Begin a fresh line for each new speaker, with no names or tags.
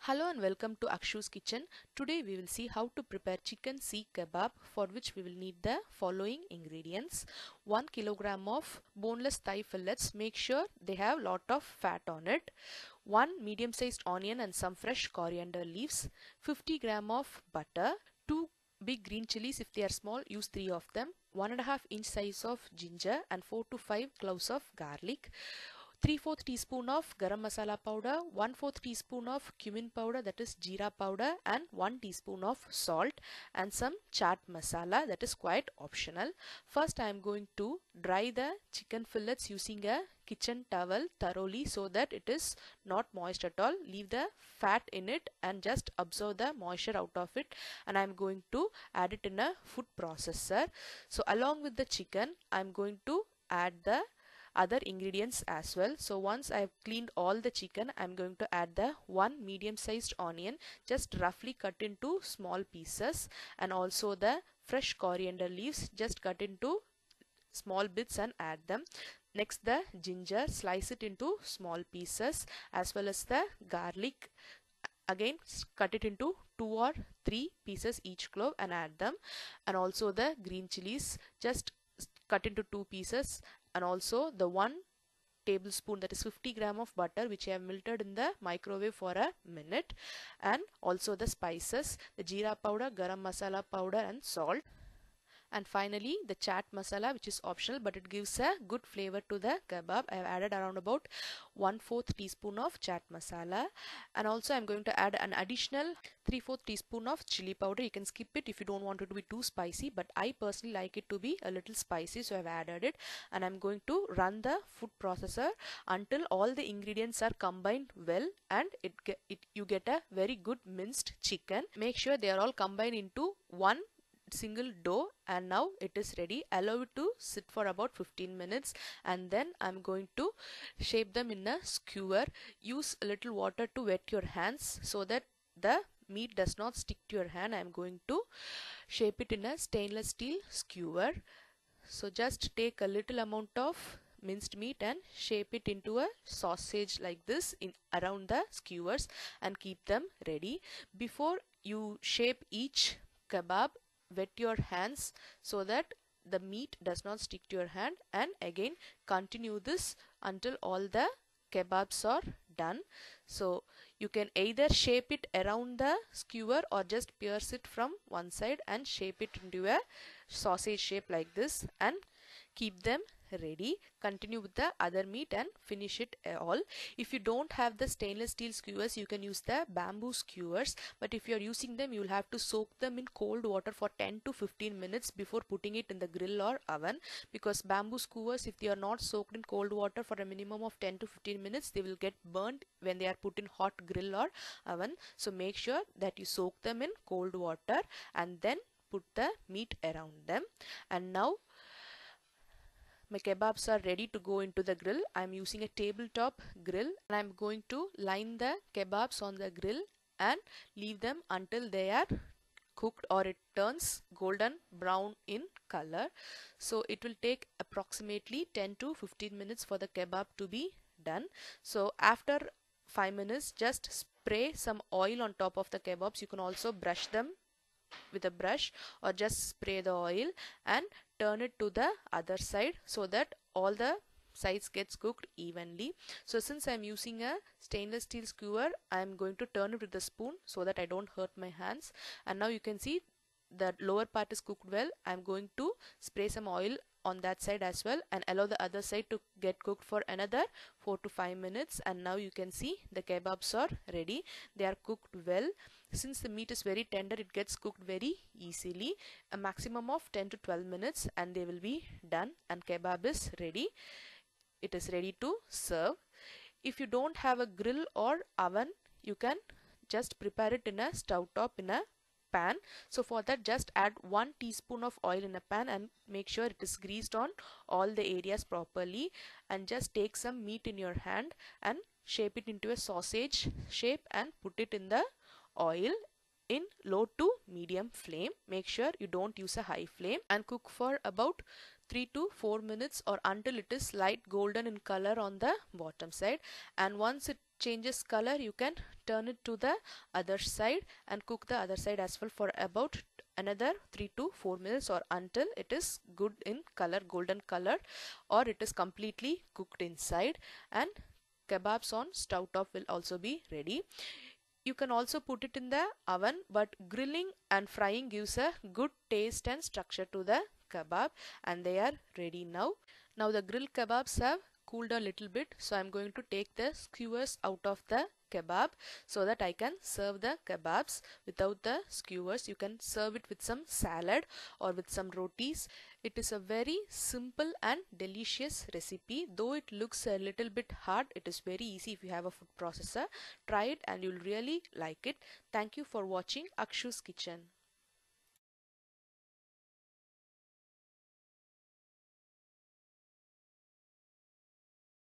Hello and welcome to Akshu's kitchen. Today we will see how to prepare chicken Seekh Kebab, for which we will need the following ingredients. 1 kilogram of boneless thigh fillets. Make sure they have lot of fat on it. 1 medium sized onion and some fresh coriander leaves. 50 gram of butter. 2 big green chilies. If they are small, use 3 of them. 1.5 inch size of ginger and 4 to 5 cloves of garlic. 3/4 teaspoon of garam masala powder, 1/4 teaspoon of cumin powder, that is jeera powder, and 1 teaspoon of salt, and some chaat masala, that is quite optional. First I am going to dry the chicken fillets using a kitchen towel thoroughly so that it is not moist at all. Leave the fat in it and just absorb the moisture out of it, and I am going to add it in a food processor. So along with the chicken I am going to add the other ingredients as well. So once I have cleaned all the chicken, I am going to add the 1 medium sized onion, just roughly cut into small pieces, and also the fresh coriander leaves, just cut into small bits and add them. Next, the ginger, slice it into small pieces, as well as the garlic, again cut it into 2 or 3 pieces each clove and add them, and also the green chilies, just cut into 2 pieces, and also the 1 tablespoon, that is 50 gram of butter, which I have melted in the microwave for a minute, and also the spices, the jeera powder, garam masala powder, and salt. And finally the chaat masala, which is optional but it gives a good flavor to the kebab. I have added around about 1/4 teaspoon of chaat masala, and also I'm going to add an additional 3/4 teaspoon of chili powder. You can skip it if you don't want it to be too spicy, but I personally like it to be a little spicy, so I've added it. And I'm going to run the food processor until all the ingredients are combined well and you get a very good minced chicken. Make sure they are all combined into one single dough, and now it is ready. Allow it to sit for about 15 minutes, and then I'm going to shape them in a skewer. Use a little water to wet your hands so that the meat does not stick to your hand. I'm going to shape it in a stainless steel skewer. So just take a little amount of minced meat and shape it into a sausage like this in around the skewers and keep them ready. Before you shape each kebab, wet your hands so that the meat does not stick to your hand, and again continue this until all the kebabs are done. So you can either shape it around the skewer or just pierce it from one side and shape it into a sausage shape like this and keep them ready. Continue with the other meat and finish it all. If you don't have the stainless steel skewers, you can use the bamboo skewers, but if you are using them, you will have to soak them in cold water for 10 to 15 minutes before putting it in the grill or oven, because bamboo skewers, if they are not soaked in cold water for a minimum of 10 to 15 minutes, they will get burnt when they are put in hot grill or oven. So make sure that you soak them in cold water and then put the meat around them. And now my kebabs are ready to go into the grill. I am using a tabletop grill, and I am going to line the kebabs on the grill and leave them until they are cooked or it turns golden brown in color. So it will take approximately 10 to 15 minutes for the kebab to be done. So after 5 minutes, just spray some oil on top of the kebabs. You can also brush them with a brush or just spray the oil and turn it to the other side so that all the sides gets cooked evenly. So since I am using a stainless steel skewer, I am going to turn it with a spoon so that I don't hurt my hands. And now you can see the lower part is cooked well. I am going to spray some oil on that side as well and allow the other side to get cooked for another 4 to 5 minutes. And now you can see the kebabs are ready. They are cooked well. Since the meat is very tender, it gets cooked very easily. A maximum of 10 to 12 minutes and they will be done, and kebab is ready. It is ready to serve. If you don't have a grill or oven, you can just prepare it in a stove top in a pan. So for that, just add 1 teaspoon of oil in a pan and make sure it is greased on all the areas properly, and just take some meat in your hand and shape it into a sausage shape and put it in the oil in low to medium flame. Make sure you don't use a high flame, and cook for about 3 to 4 minutes or until it is light golden in color on the bottom side. And once it changes color, you can turn it to the other side and cook the other side as well for about another 3 to 4 minutes, or until it is good in color, golden color, or it is completely cooked inside, and kebabs on stove top will also be ready. You can also put it in the oven, but grilling and frying gives a good taste and structure to the kebab, and they are ready now. Now the grilled kebabs have cooled a little bit, so I'm going to take the skewers out of the kebab so that I can serve the kebabs without the skewers. You can serve it with some salad or with some rotis. It is a very simple and delicious recipe. Though it looks a little bit hard, it is very easy if you have a food processor. Try it and you'll really like it. Thank you for watching Akshu's Kitchen.